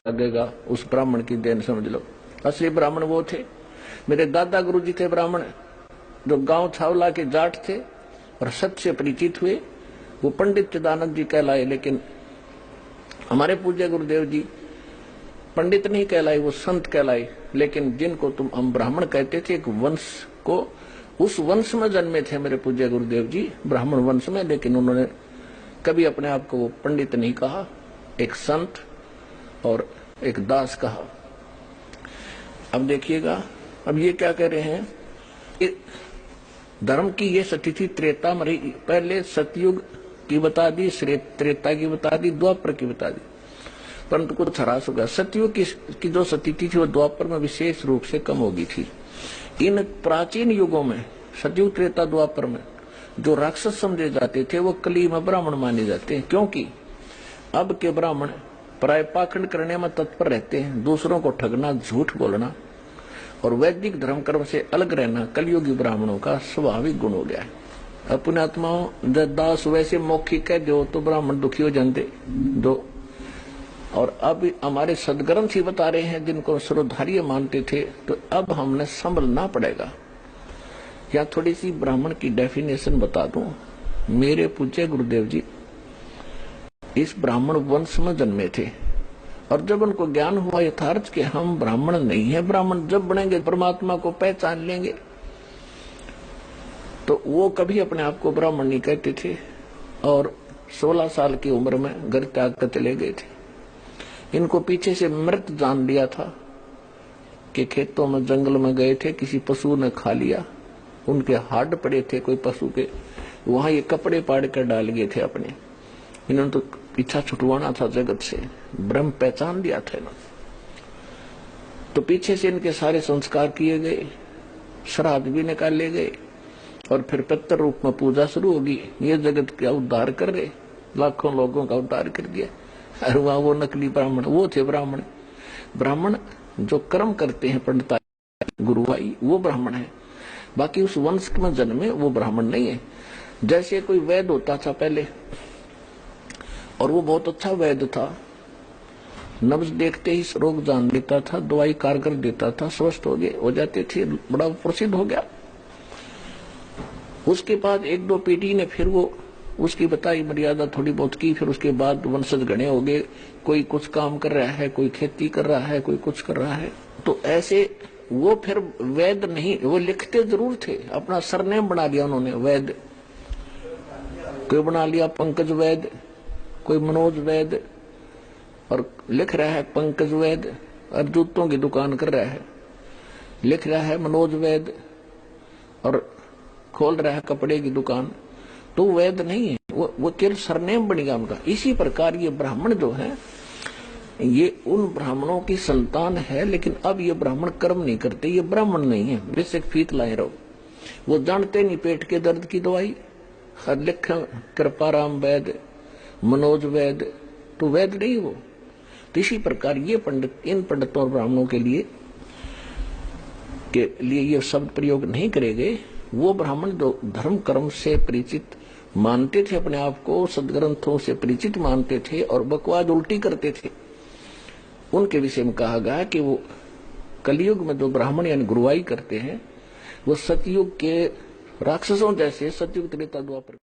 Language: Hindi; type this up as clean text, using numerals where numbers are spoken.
लगेगा उस ब्राह्मण की देन समझ लो। असली ब्राह्मण वो थे। मेरे दादा गुरुजी थे ब्राह्मण, जो गांव छावला के जाट थे और सत्य से परिचित हुए। वो पंडित चिदानंद जी कहलाए, लेकिन हमारे पूज्य गुरुदेव जी पंडित नहीं कहलाए, वो संत कहलाए। लेकिन जिनको तुम हम ब्राह्मण कहते थे, एक वंश को, उस वंश में जन्मे थे मेरे पूज्य गुरुदेव जी, ब्राह्मण वंश में। लेकिन उन्होंने कभी अपने आप को वो पंडित नहीं कहा, एक संत और एक दास कहा। अब देखिएगा, अब ये क्या कह रहे हैं, धर्म की ये स्थिति त्रेता में रही। पहले सतयुग की बता दी, त्रेता की बता दी, द्वापर की बता दी, परंतु कुछ हरास हो गया। सतयुग की जो स्थिति थी वो द्वापर में विशेष रूप से कम हो गई थी। इन प्राचीन युगों में, सतयुग, त्रेता, द्वापर में जो राक्षस समझे जाते थे वो कली में ब्राह्मण माने जाते हैं, क्योंकि अब के ब्राह्मण प्राय पाखंड करने में तत्पर रहते हैं, दूसरों को ठगना, झूठ बोलना और वैदिक धर्म कर्म से अलग रहना कलयुगी ब्राह्मणों का स्वाभाविक गुण हो गया है। अपने आत्माओं दास वैसे मौखिक है जो तो ब्राह्मण दुखी हो जाते दो। और अब हमारे सदग्रंथ ही बता रहे हैं जिनको सर्वधार्य मानते थे, तो अब हमने संभलना पड़ेगा। या थोड़ी सी ब्राह्मण की डेफिनेशन बता दूं। मेरे पूज्य गुरुदेव जी इस ब्राह्मण वंश में जन्मे थे, और जब उनको ज्ञान हुआ यथार्थ कि हम ब्राह्मण नहीं है, ब्राह्मण जब बनेंगे परमात्मा को पहचान लेंगे, तो वो कभी अपने आप को ब्राह्मण नहीं कहते थे। और 16 साल की उम्र में घर त्याग कर चले गए थे। इनको पीछे से मृत जान लिया था कि खेतों में, जंगल में गए थे, किसी पशु ने खा लिया, उनके हाड पड़े थे कोई पशु के, वहां ये कपड़े पाड़ कर डाल गए थे अपने। इन्होंने तो पीछा छुटवाना था जगत से, ब्रह्म पहचान लिया था इन्होंने। तो पीछे से इनके सारे संस्कार किए गए, श्राद्ध भी निकाले गए, और फिर पितृ रूप में पूजा शुरू होगी। ये जगत का उद्धार कर रहे, लाखों लोगों का उद्धार कर दिया। अरे वहां वो नकली ब्राह्मण, वो थे ब्राह्मण। ब्राह्मण जो कर्म करते हैं, पंडिता, गुरुभाई, वो ब्राह्मण है। बाकी उस वंश में जन्मे वो ब्राह्मण नहीं है। जैसे कोई वैद्य होता था पहले, और वो बहुत अच्छा वैद्य था, नब्ज देखते ही रोग जान लेता था, दवाई कारगर देता था, स्वस्थ हो जाते थे, बड़ा प्रसिद्ध हो गया। उसके बाद 1-2 पीढ़ी ने फिर वो उसकी बताई मर्यादा थोड़ी बहुत की, फिर उसके बाद वंशज घने हो गए। कोई कुछ काम कर रहा है, कोई खेती कर रहा है, कोई कुछ कर रहा है। तो ऐसे वो फिर वैद्य नहीं, वो लिखते जरूर थे, अपना सरनेम बना लिया उन्होंने वैद्य। कोई बना लिया पंकज वैद्य, कोई मनोज वैद्य, और लिख रहा है पंकज वैद्य। और जूतों की दुकान कर रहा है, लिख रहा है मनोज वैद्य, और खोल रहा है कपड़े की दुकान। तो वैद्य नहीं है, वो केवल सरनेम बन गया उनका। इसी प्रकार ये ब्राह्मण जो है, ये उन ब्राह्मणों की संतान है, लेकिन अब ये ब्राह्मण कर्म नहीं करते, ये ब्राह्मण नहीं है। बेशक फीत लाए रहो, वो जानते नहीं पेट के दर्द की दवाई। लिख कृपाराम वैद्य, मनोज वैद्य, तो वैद्य नहीं वो। तो इसी प्रकार ये पंडित, इन पंडितों और ब्राह्मणों के लिए ये शब्द प्रयोग नहीं करेंगे। वो ब्राह्मण जो धर्म कर्म से परिचित मानते थे, अपने आप को सदग्रंथों से परिचित मानते थे और बकवाद उल्टी करते थे, उनके विषय में कहा गया कि वो कलयुग में जो ब्राह्मण यानी गुरुवाई करते हैं, वो सतयुग के राक्षसों जैसे, सतयुग त्रेता द्वापर